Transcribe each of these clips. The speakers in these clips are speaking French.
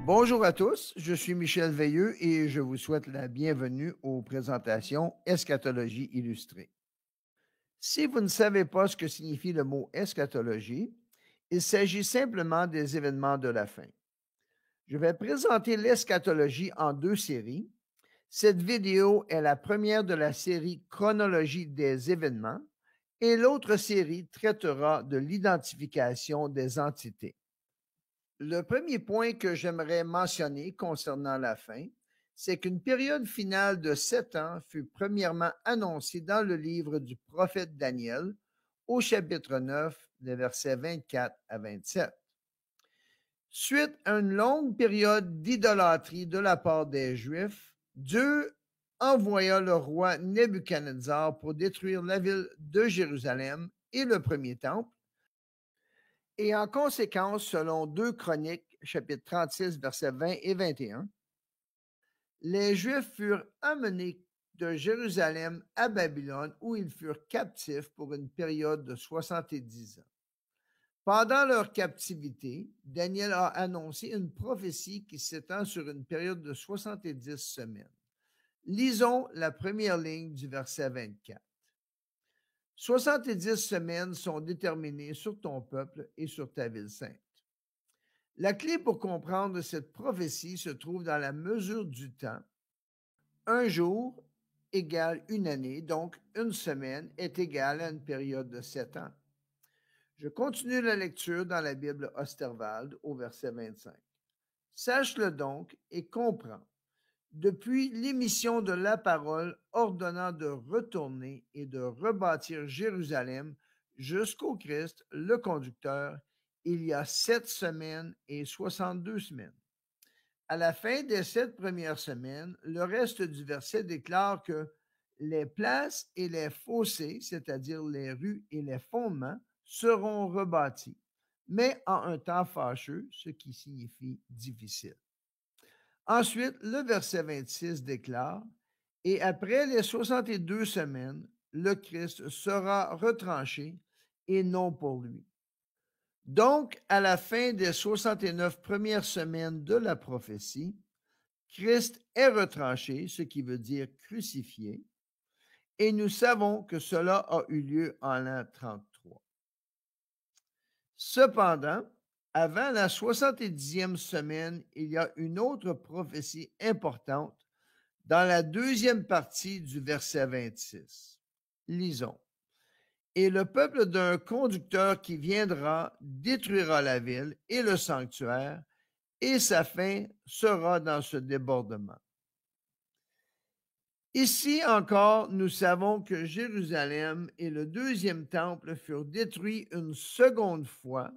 Bonjour à tous, je suis Michel Veilleux et je vous souhaite la bienvenue aux présentations Eschatologie illustrée. Si vous ne savez pas ce que signifie le mot eschatologie, il s'agit simplement des événements de la fin. Je vais présenter l'eschatologie en deux séries. Cette vidéo est la première de la série Chronologie des événements et l'autre série traitera de l'identification des entités. Le premier point que j'aimerais mentionner concernant la fin, c'est qu'une période finale de 7 ans fut premièrement annoncée dans le livre du prophète Daniel au chapitre 9, les versets 24 à 27. Suite à une longue période d'idolâtrie de la part des Juifs, Dieu envoya le roi Nebuchadnezzar pour détruire la ville de Jérusalem et le premier temple. Et en conséquence, selon 2 Chroniques, chapitre 36, versets 20 et 21, les Juifs furent amenés de Jérusalem à Babylone où ils furent captifs pour une période de 70 ans. Pendant leur captivité, Daniel a annoncé une prophétie qui s'étend sur une période de 70 semaines. Lisons la première ligne du verset 24. 70 semaines sont déterminées sur ton peuple et sur ta ville sainte. La clé pour comprendre cette prophétie se trouve dans la mesure du temps. Un jour égale une année, donc une semaine est égale à une période de 7 ans. Je continue la lecture dans la Bible Osterwald au verset 25. Sache-le donc et comprends. Depuis l'émission de la parole ordonnant de retourner et de rebâtir Jérusalem jusqu'au Christ, le conducteur, il y a 7 semaines et 62 semaines. À la fin des 7 premières semaines, le reste du verset déclare que les places et les fossés, c'est-à-dire les rues et les fondements, seront rebâtis, mais en un temps fâcheux, ce qui signifie difficile. Ensuite, le verset 26 déclare « Et après les 62 semaines, le Christ sera retranché et non pour lui. » Donc, à la fin des 69 premières semaines de la prophétie, Christ est retranché, ce qui veut dire crucifié, et nous savons que cela a eu lieu en l'an 33. Cependant, avant la 70e semaine, il y a une autre prophétie importante dans la deuxième partie du verset 26. Lisons. Et le peuple d'un conducteur qui viendra détruira la ville et le sanctuaire, et sa fin sera dans ce débordement. Ici encore, nous savons que Jérusalem et le deuxième temple furent détruits une seconde fois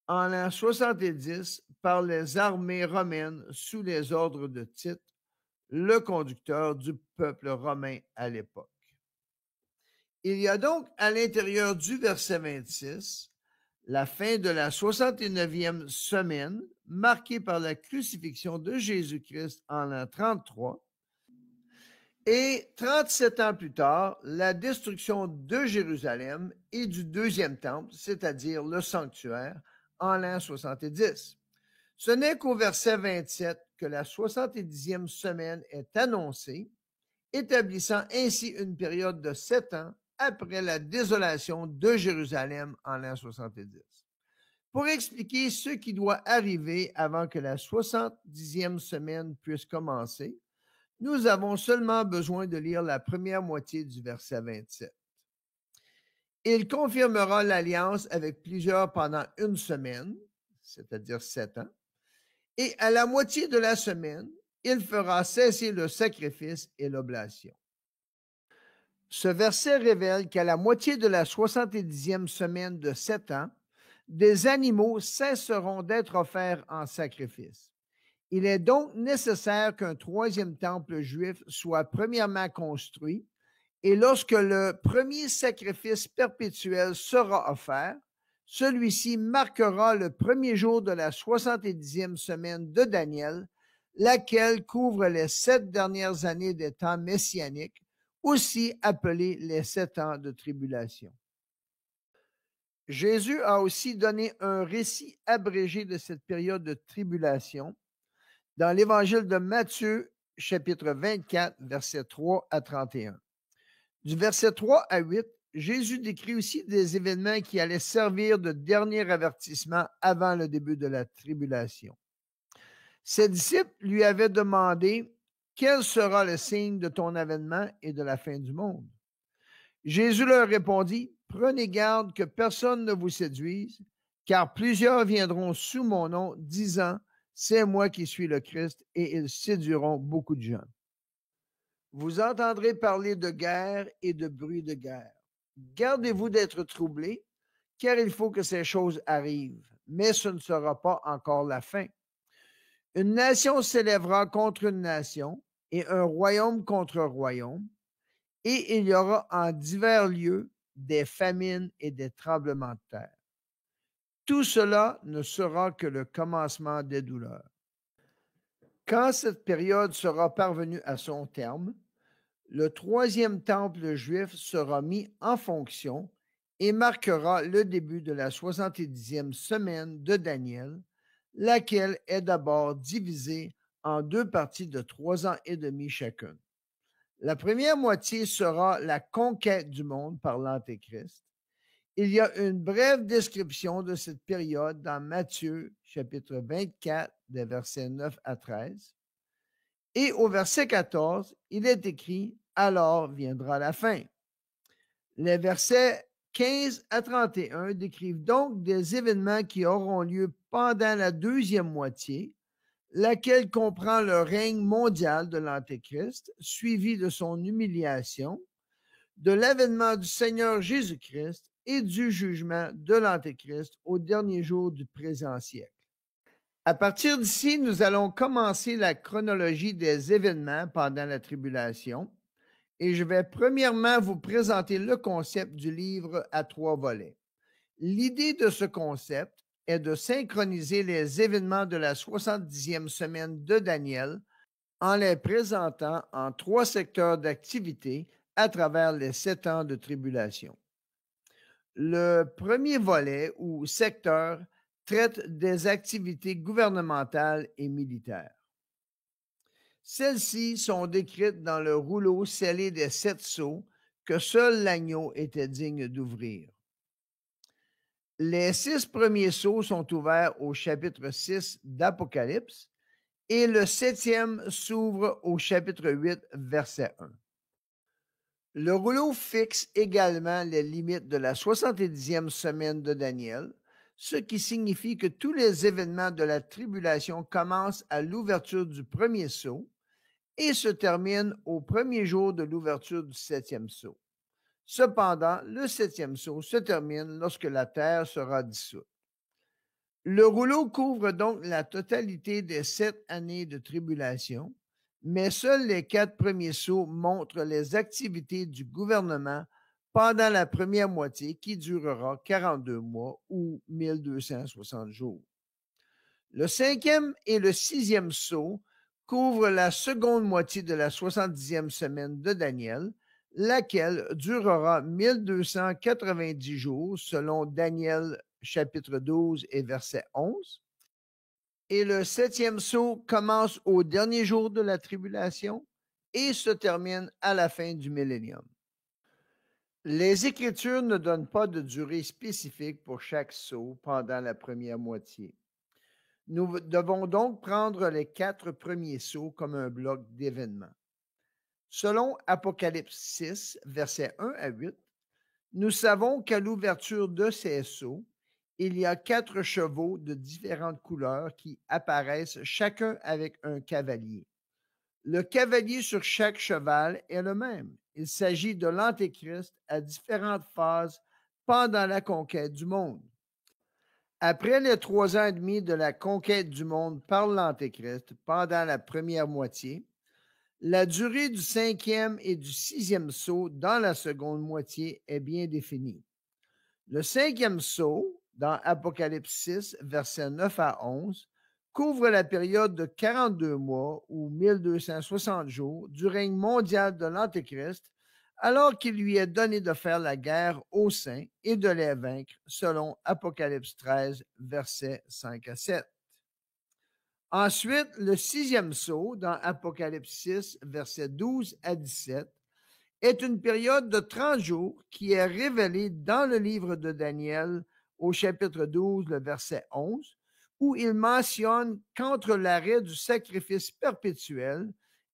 en l'an 70 par les armées romaines sous les ordres de Tite, le conducteur du peuple romain à l'époque. Il y a donc à l'intérieur du verset 26 la fin de la 69e semaine marquée par la crucifixion de Jésus-Christ en l'an 33 et 37 ans plus tard, la destruction de Jérusalem et du deuxième temple, c'est-à-dire le sanctuaire, en l'an 70. Ce n'est qu'au verset 27 que la 70e semaine est annoncée, établissant ainsi une période de 7 ans après la désolation de Jérusalem en l'an 70. Pour expliquer ce qui doit arriver avant que la 70e semaine puisse commencer, nous avons seulement besoin de lire la première moitié du verset 27. Il confirmera l'alliance avec plusieurs pendant une semaine, c'est-à-dire 7 ans, et à la moitié de la semaine, il fera cesser le sacrifice et l'oblation. Ce verset révèle qu'à la moitié de la 70e semaine de 7 ans, des animaux cesseront d'être offerts en sacrifice. Il est donc nécessaire qu'un troisième temple juif soit premièrement construit et lorsque le premier sacrifice perpétuel sera offert, celui-ci marquera le premier jour de la 70e semaine de Daniel, laquelle couvre les 7 dernières années des temps messianiques, aussi appelés les 7 ans de tribulation. Jésus a aussi donné un récit abrégé de cette période de tribulation, dans l'Évangile de Matthieu, chapitre 24, versets 3 à 31. Du verset 3 à 8, Jésus décrit aussi des événements qui allaient servir de dernier avertissement avant le début de la tribulation. Ses disciples lui avaient demandé: quel sera le signe de ton avènement et de la fin du monde? Jésus leur répondit: prenez garde que personne ne vous séduise, car plusieurs viendront sous mon nom, disant: c'est moi qui suis le Christ, et ils séduiront beaucoup de gens. Vous entendrez parler de guerre et de bruit de guerre. Gardez-vous d'être troublés, car il faut que ces choses arrivent, mais ce ne sera pas encore la fin. Une nation s'élèvera contre une nation et un royaume contre un royaume, et il y aura en divers lieux des famines et des tremblements de terre. Tout cela ne sera que le commencement des douleurs. Quand cette période sera parvenue à son terme, le troisième temple juif sera mis en fonction et marquera le début de la 70e semaine de Daniel, laquelle est d'abord divisée en deux parties de 3 ans et demi chacune. La première moitié sera la conquête du monde par l'Antéchrist. Il y a une brève description de cette période dans Matthieu, chapitre 24, des versets 9 à 13. Et au verset 14, il est écrit: alors viendra la fin. Les versets 15 à 31 décrivent donc des événements qui auront lieu pendant la deuxième moitié, laquelle comprend le règne mondial de l'Antéchrist, suivi de son humiliation, de l'avènement du Seigneur Jésus-Christ et du jugement de l'Antéchrist au dernier jour du présent siècle. À partir d'ici, nous allons commencer la chronologie des événements pendant la tribulation et je vais premièrement vous présenter le concept du livre à 3 volets. L'idée de ce concept est de synchroniser les événements de la 70e semaine de Daniel en les présentant en 3 secteurs d'activité à travers les 7 ans de tribulation. Le premier volet ou secteur traite des activités gouvernementales et militaires. Celles-ci sont décrites dans le rouleau scellé des 7 sceaux que seul l'agneau était digne d'ouvrir. Les 6 premiers sceaux sont ouverts au chapitre 6 d'Apocalypse et le 7e s'ouvre au chapitre 8, verset 1. Le rouleau fixe également les limites de la 70e semaine de Daniel, ce qui signifie que tous les événements de la tribulation commencent à l'ouverture du premier sceau et se terminent au premier jour de l'ouverture du 7e sceau. Cependant, le 7e sceau se termine lorsque la terre sera dissoute. Le rouleau couvre donc la totalité des 7 années de tribulation, mais seuls les 4 premiers sceaux montrent les activités du gouvernement pendant la première moitié qui durera 42 mois ou 1260 jours. Le 5e et le 6e sceau couvrent la seconde moitié de la 70e semaine de Daniel, laquelle durera 1290 jours selon Daniel chapitre 12 et verset 11. Et le 7e sceau commence au dernier jour de la tribulation et se termine à la fin du millénium. Les Écritures ne donnent pas de durée spécifique pour chaque sceau pendant la première moitié. Nous devons donc prendre les 4 premiers sceaux comme un bloc d'événements. Selon Apocalypse 6, versets 1 à 8, nous savons qu'à l'ouverture de ces sceaux, il y a 4 chevaux de différentes couleurs qui apparaissent chacun avec un cavalier. Le cavalier sur chaque cheval est le même. Il s'agit de l'Antéchrist à différentes phases pendant la conquête du monde. Après les 3 ans et demi de la conquête du monde par l'Antéchrist pendant la première moitié, la durée du 5e et du 6e sceau dans la seconde moitié est bien définie. Le 5e sceau, dans Apocalypse 6, versets 9 à 11, couvre la période de 42 mois ou 1260 jours du règne mondial de l'Antéchrist, alors qu'il lui est donné de faire la guerre aux saints et de les vaincre, selon Apocalypse 13, versets 5 à 7. Ensuite, le sixième sceau, dans Apocalypse 6, versets 12 à 17, est une période de 30 jours qui est révélée dans le livre de Daniel au chapitre 12, le verset 11, où il mentionne qu'entre l'arrêt du sacrifice perpétuel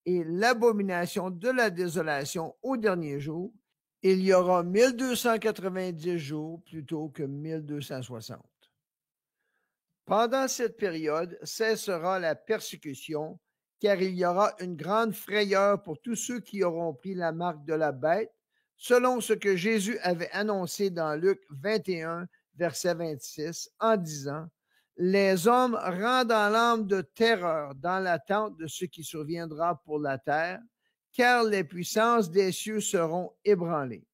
et l'abomination de la désolation au dernier jour, il y aura 1290 jours plutôt que 1260. Pendant cette période cessera la persécution, car il y aura une grande frayeur pour tous ceux qui auront pris la marque de la bête, selon ce que Jésus avait annoncé dans Luc 21, verset 26, en disant: Les hommes rendant l'âme de terreur dans l'attente de ce qui surviendra pour la terre, car les puissances des cieux seront ébranlées.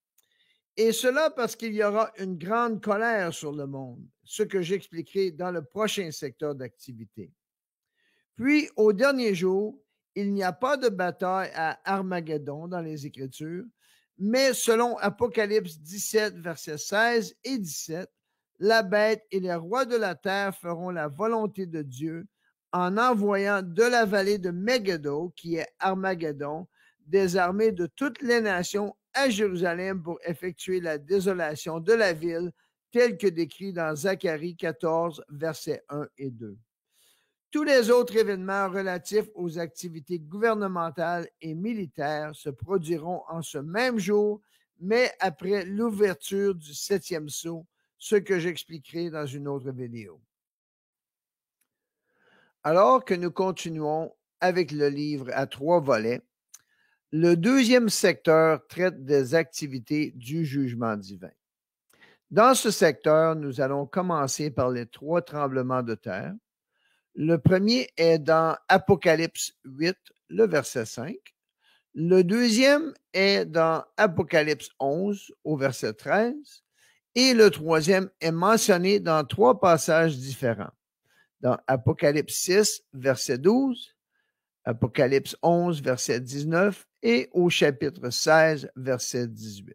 Et cela parce qu'il y aura une grande colère sur le monde, ce que j'expliquerai dans le prochain secteur d'activité. Puis, au dernier jour, il n'y a pas de bataille à Armageddon dans les Écritures, mais selon Apocalypse 17, versets 16 et 17, la bête et les rois de la terre feront la volonté de Dieu en envoyant de la vallée de Megiddo, qui est Armageddon, des armées de toutes les nations à Jérusalem pour effectuer la désolation de la ville, telle que décrit dans Zacharie 14, versets 1 et 2. Tous les autres événements relatifs aux activités gouvernementales et militaires se produiront en ce même jour, mais après l'ouverture du septième sceau, ce que j'expliquerai dans une autre vidéo. Alors que nous continuons avec le livre à 3 volets, le deuxième secteur traite des activités du jugement divin. Dans ce secteur, nous allons commencer par les 3 tremblements de terre. Le premier est dans Apocalypse 8, le verset 5. Le deuxième est dans Apocalypse 11, au verset 13. Et le troisième est mentionné dans 3 passages différents. Dans Apocalypse 6, verset 12, Apocalypse 11, verset 19 et au chapitre 16, verset 18.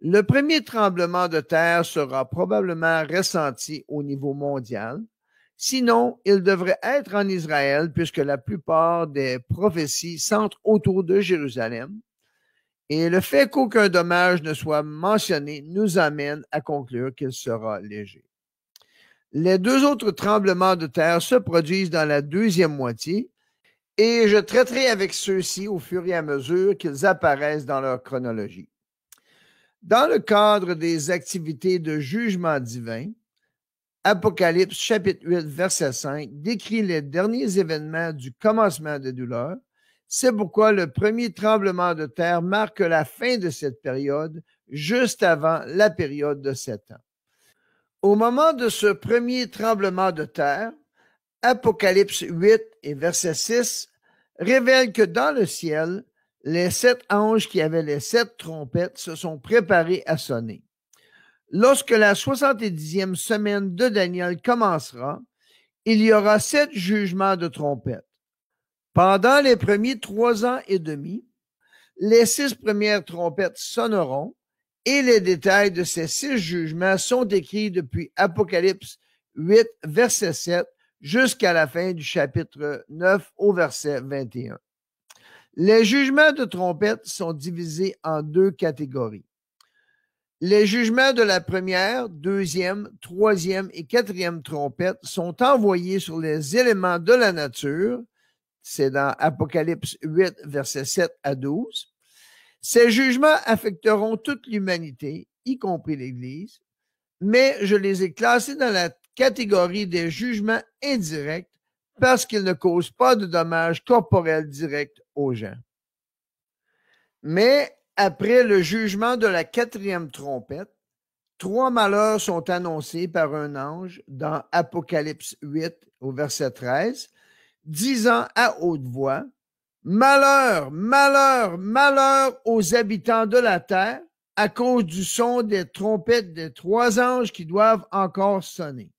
Le premier tremblement de terre sera probablement ressenti au niveau mondial. Sinon, il devrait être en Israël puisque la plupart des prophéties centrent autour de Jérusalem. Et le fait qu'aucun dommage ne soit mentionné nous amène à conclure qu'il sera léger. Les 2 autres tremblements de terre se produisent dans la deuxième moitié et je traiterai avec ceux-ci au fur et à mesure qu'ils apparaissent dans leur chronologie. Dans le cadre des activités de jugement divin, Apocalypse chapitre 8, verset 5 décrit les derniers événements du commencement des douleurs. C'est pourquoi le premier tremblement de terre marque la fin de cette période, juste avant la période de 7 ans. Au moment de ce premier tremblement de terre, Apocalypse 8 et verset 6 révèle que dans le ciel, les 7 anges qui avaient les 7 trompettes se sont préparés à sonner. Lorsque la 70e semaine de Daniel commencera, il y aura 7 jugements de trompettes. Pendant les premiers 3 ans et demi, les 6 premières trompettes sonneront et les détails de ces 6 jugements sont décrits depuis Apocalypse 8, verset 7, jusqu'à la fin du chapitre 9 au verset 21. Les jugements de trompettes sont divisés en 2 catégories. Les jugements de la première, deuxième, troisième et quatrième trompette sont envoyés sur les éléments de la nature. C'est dans Apocalypse 8, versets 7 à 12. Ces jugements affecteront toute l'humanité, y compris l'Église, mais je les ai classés dans la catégorie des jugements indirects parce qu'ils ne causent pas de dommages corporels directs aux gens. Mais après le jugement de la 4e trompette, 3 malheurs sont annoncés par un ange dans Apocalypse 8 au verset 13, disant à haute voix: Malheur, malheur, malheur aux habitants de la terre à cause du son des trompettes des 3 anges qui doivent encore sonner.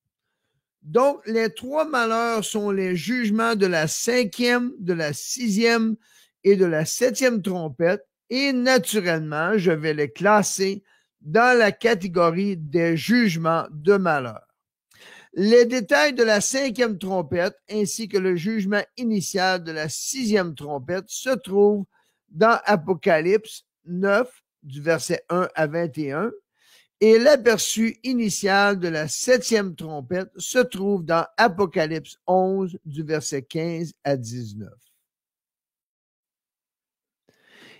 Donc, les 3 malheurs sont les jugements de la 5e, de la 6e et de la 7e trompette, et naturellement, je vais les classer dans la catégorie des jugements de malheur. Les détails de la 5e trompette ainsi que le jugement initial de la 6e trompette se trouvent dans Apocalypse 9, du verset 1 à 21, et l'aperçu initial de la 7e trompette se trouve dans Apocalypse 11, du verset 15 à 19.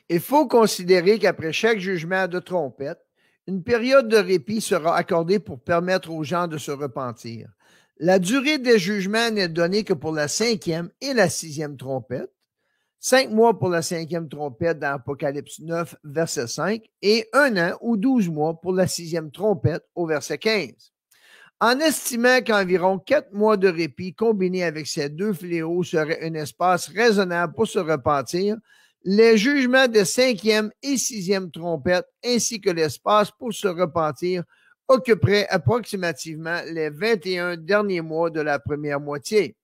Il faut considérer qu'après chaque jugement de trompette, une période de répit sera accordée pour permettre aux gens de se repentir. La durée des jugements n'est donnée que pour la 5e et la 6e trompette. 5 mois pour la 5e trompette dans Apocalypse 9, verset 5, et 1 an ou 12 mois pour la 6e trompette au verset 15. En estimant qu'environ 4 mois de répit combinés avec ces deux fléaux serait un espace raisonnable pour se repentir, les jugements de 5e et 6e trompette ainsi que l'espace pour se repentir occuperaient approximativement les 21 derniers mois de la première moitié.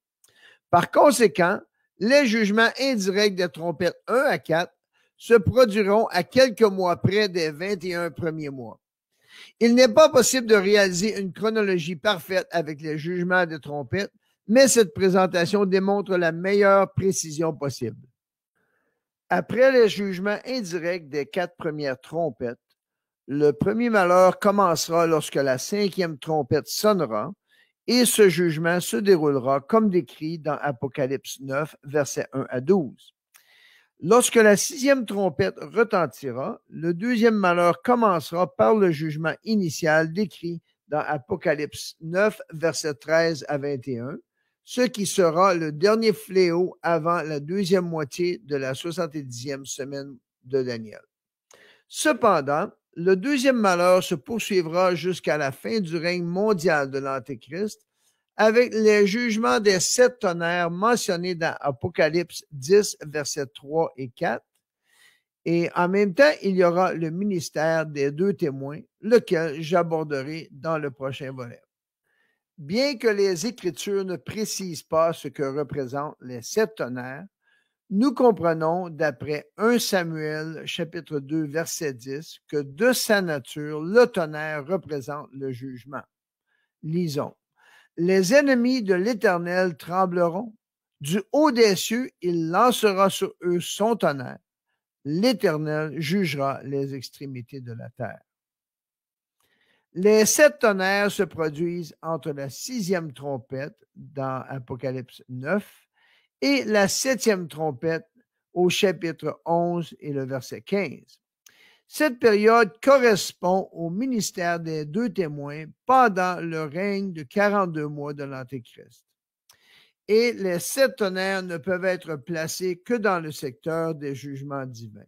Par conséquent, les jugements indirects des trompettes 1 à 4 se produiront à quelques mois près des 21 premiers mois. Il n'est pas possible de réaliser une chronologie parfaite avec les jugements des trompettes, mais cette présentation démontre la meilleure précision possible. Après les jugements indirects des 4 premières trompettes, le premier malheur commencera lorsque la 5e trompette sonnera et ce jugement se déroulera comme décrit dans Apocalypse 9, versets 1 à 12. Lorsque la 6e trompette retentira, le deuxième malheur commencera par le jugement initial décrit dans Apocalypse 9, versets 13 à 21, ce qui sera le dernier fléau avant la deuxième moitié de la 70e semaine de Daniel. Cependant, le deuxième malheur se poursuivra jusqu'à la fin du règne mondial de l'Antéchrist avec les jugements des 7 tonnerres mentionnés dans Apocalypse 10, versets 3 et 4. Et en même temps, il y aura le ministère des 2 témoins, lequel j'aborderai dans le prochain volet. Bien que les Écritures ne précisent pas ce que représentent les 7 tonnerres, nous comprenons d'après 1 Samuel, chapitre 2, verset 10, que de sa nature, le tonnerre représente le jugement. Lisons. Les ennemis de l'Éternel trembleront. Du haut des cieux, il lancera sur eux son tonnerre. L'Éternel jugera les extrémités de la terre. Les 7 tonnerres se produisent entre la 6e trompette dans Apocalypse 9 et la 7e trompette au chapitre 11 et le verset 15. Cette période correspond au ministère des 2 témoins pendant le règne de 42 mois de l'Antéchrist. Et les 7 tonnerres ne peuvent être placés que dans le secteur des jugements divins.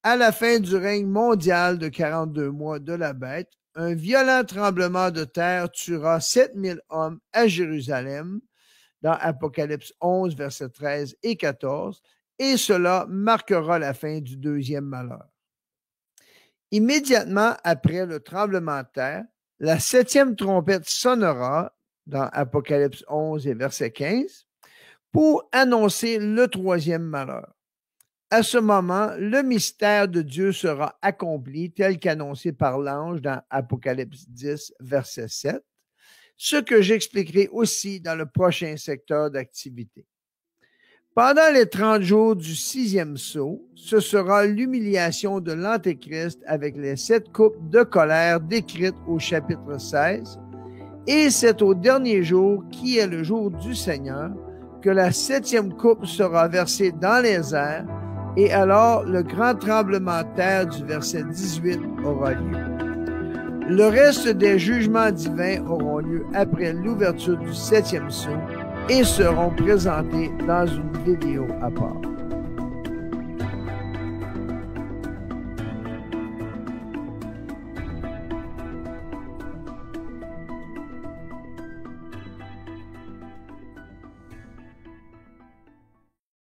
À la fin du règne mondial de 42 mois de la bête, un violent tremblement de terre tuera 7000 hommes à Jérusalem, dans Apocalypse 11, versets 13 et 14, et cela marquera la fin du deuxième malheur. Immédiatement après le tremblement de terre, la 7e trompette sonnera dans Apocalypse 11 et verset 15 pour annoncer le 3e malheur. À ce moment, le mystère de Dieu sera accompli tel qu'annoncé par l'ange dans Apocalypse 10, verset 7, ce que j'expliquerai aussi dans le prochain secteur d'activité. Pendant les 30 jours du 6e sceau, ce sera l'humiliation de l'Antéchrist avec les 7 coupes de colère décrites au chapitre 16, et c'est au dernier jour, qui est le jour du Seigneur, que la 7e coupe sera versée dans les airs, et alors le grand tremblement de terre du verset 18 aura lieu. Le reste des jugements divins auront lieu après l'ouverture du 7e sceau et seront présentés dans une vidéo à part.